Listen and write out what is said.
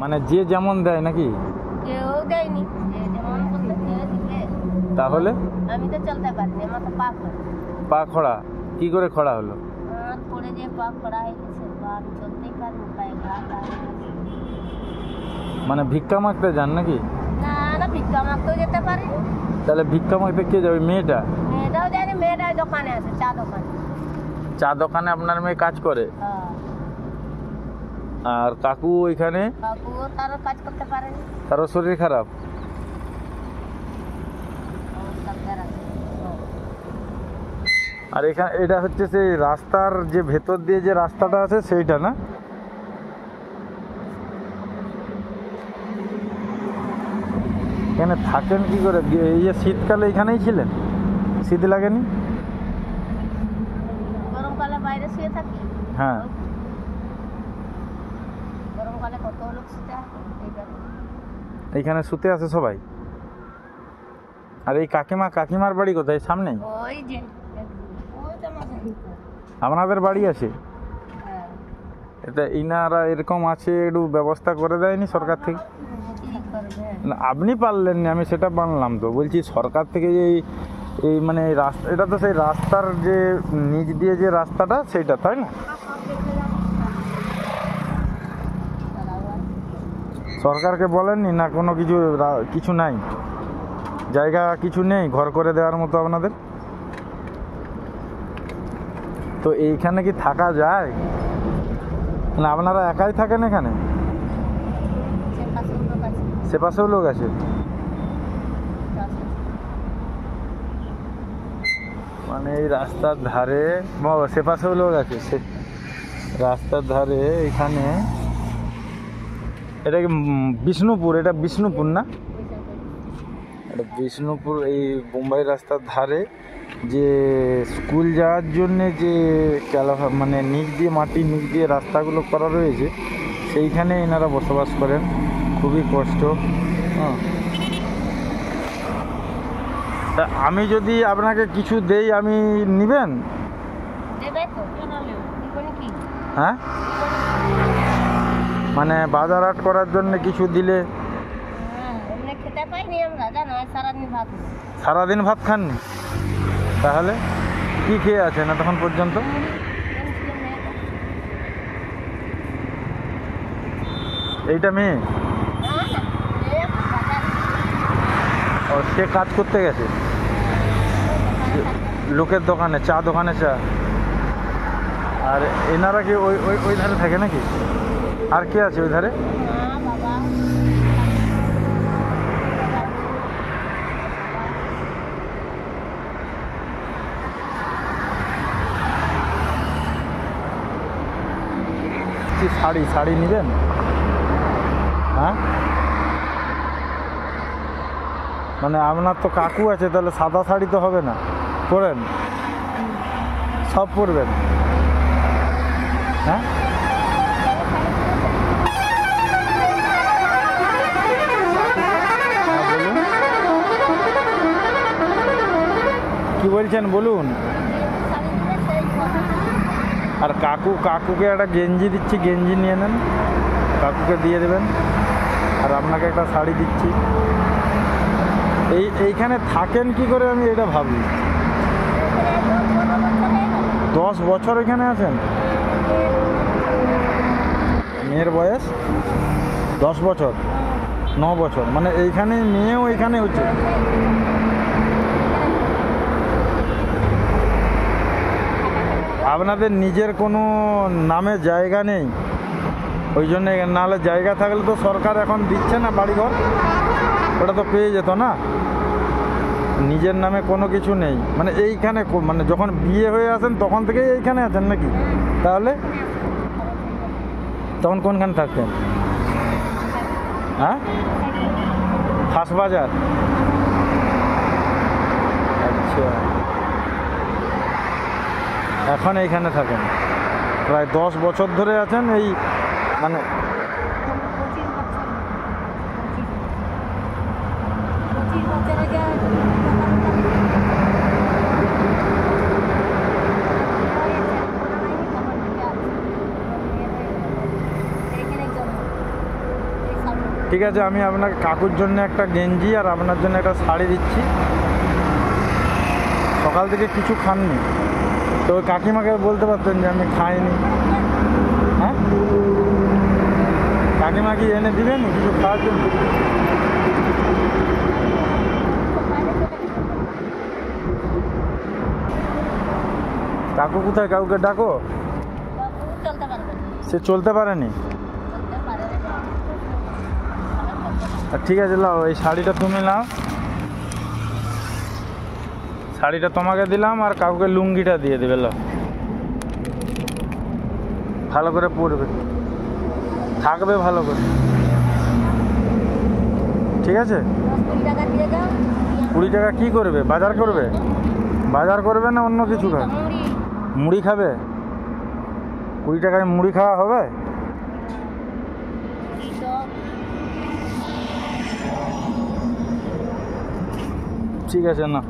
মানে যে যেমন দেয় নাকি? কেউ দেয়নি, যে যেমন বলতে কেউ দিলে। তাহলে আমি তো চলতে পারিনি, আমার তো পা খোলা। পা খোড়া? কি করে খোড়া হলো? আমার পড়ে যে পা খোলা হয়ে গেছে, পা আমি চলতেই পারিনি, পায়ে ঘা টা হয়ে গেছে। মানে ভিক্ষা মাগতে যান নাকি? না না, ভিক্ষা মাগতেও যেতে পারিনি। তাহলে ভিক্ষা মাগতে কে যাবে? মেয়েটা? মেয়েটাও যায়নি, মেয়েটা দোকানে আছে, চা দোকানে। চা দোকানে আপনার মেয়ে কাজ করে? হ্যাঁ। আর কাকু ওইখানে? কাকুও তারও কাজ করতে পারেনি। তারও শরীর খারাপ? অবস্থা খারাপ। আর এখানে এটা হচ্ছে সেই রাস্তার যে ভেতর দিয়ে যে রাস্তাটা আছে সেইটা না? এখানে থাকেন কি করে? এই যে শীতকালে এখানেই ছিলেন? শীত লাগেনি? গরমকালে বাইরে শুয়ে থাকি। হ্যাঁ। গরমকালে কত লোক শুতে থাকে এইখানে। এইখানে শুতে আসে সবাই? আর এই কাকিমার বাড়ি কোথায়? সামনে? ওই যে ওই তো মাঝে। আপনাদের বাড়ি আছে? হ্যাঁ। এটা ইনারা এরকম আছে, একটু ব্যবস্থা করে দেয়নি সরকার থেকে? কি করবে? না, আপনি পারলেন না, আমি সেটা মানলাম, তো বলছি সরকার থেকে যে এই মানে এই রাস্তা, এটা তো সেই রাস্তার যে নিচ দিয়ে যে রাস্তাটা সেইটা, তাই না? সরকারকে বলেননি না কোনো কিছু? কিছু নাই, জায়গা কিছু নেই ঘর করে দেওয়ার মতো আপনাদের? তো এইখানে কি থাকা যায়? না আপনারা একাই থাকেন এখানে? সে পাশেও লোক আছে? মানে এই রাস্তার ধারে সে পাশেও লোক আছে? সে রাস্তার ধারে এখানে, এটা কি বিষ্ণুপুর? এটা বিষ্ণুপুর না? এটা বিষ্ণুপুর। এই বোম্বাই রাস্তার ধারে যে স্কুল যাওয়ার জন্যে যে মানে নিচ দিয়ে মাটির নিচ দিয়ে রাস্তাগুলো করা রয়েছে, সেইখানে এনারা বসবাস করেন। খুবই কষ্ট। হ্যাঁ। তা আমি যদি আপনাকে কিছু দেই, আমি নেবেন? হ্যাঁ, মানে বাজার হাট করার জন্য কিছু দিলে? খেতে পাইনি আমরা, জানো, সারাদিন ভাত। সারাদিন ভাত খাননি? তাহলে কি খেয়ে আছেন এতক্ষণ পর্যন্ত? এইটা মেয়ে? ও, সে কাজ করতে গেছে লোকের দোকানে, চা দোকানে চা। আর এনারা কি ওই ওই ওই ধারে থাকে নাকি? আর কে আছে ওই ধারে? শাড়ি শাড়ি নেবেন? হ্যাঁ, মানে আপনার তো কাকু আছে, তাহলে সাদা শাড়ি তো হবে না, পরেন? সব পরবেন? হ্যাঁ, বলুন কি বলছেন, বলুন। আর কাকুকে একটা গেঞ্জি দিচ্ছি, গেঞ্জি নিয়ে নেন, কাকুকে দিয়ে দেবেন। আর আপনাকে একটা শাড়ি দিচ্ছি। এইখানে থাকেন কি করে আমি এটা ভাবি। 10 বছর এখানে আছেন? মেয়ের বয়স 10 বছর, 9 বছর, মানে এইখানে মেয়েও এখানে হচ্ছে। আপনাদের নিজের কোনো নামে জায়গা নেই? ওই জন্য, নাহলে জায়গা থাকলে তো সরকার এখন দিচ্ছে না বাড়িঘর, ওটা তো পেয়ে যেত না। নিজের নামে কোনো কিছু নেই, মানে এইখানে মানে যখন বিয়ে হয়ে আসেন তখন থেকেই এইখানে আছেন নাকি? তাহলে তখন কোনখানে থাকতেন? হ্যাঁ, হাসবাজার। আচ্ছা, এখন এইখানে থাকেন, প্রায় 10 বছর ধরে আছেন এই, মানে ঠিক আছে, আমি আপনার কাকুর জন্য একটা গেঞ্জি আর আপনার জন্য একটা শাড়ি দিচ্ছি। সকাল থেকে কিছু খাননি তো ওই কাকিমাকে বলতে পারতেন যে আমি খাইনি। হ্যাঁ, কাকিমা কি এনে দিবেন কিছু খাওয়ার জন্য? কাকু কোথায়? কাকুকে ডাকো। বাবু চলতে পারবে না। সে চলতে পারেনি। চলতে পারে না। ঠিক আছে, লাও এই শাড়িটা তুমি নাও, শাড়িটা তোমাকে দিলাম আর কাকুকে লুঙ্গিটা দিয়ে দেবে। লাও, ভালো করে পরবে, থাকবে ভালো করে, ঠিক আছে? 10-20 টাকা দিয়ে যাও। 20 টাকা কি করবে? বাজার করবে? বাজার করবে না অন্য কিছু খাবে? মুড়ি মুড়ি খাবে? 20 টাকায় মুড়ি খাওয়া হবে? মুড়ি চপ। ঠিক আছে না।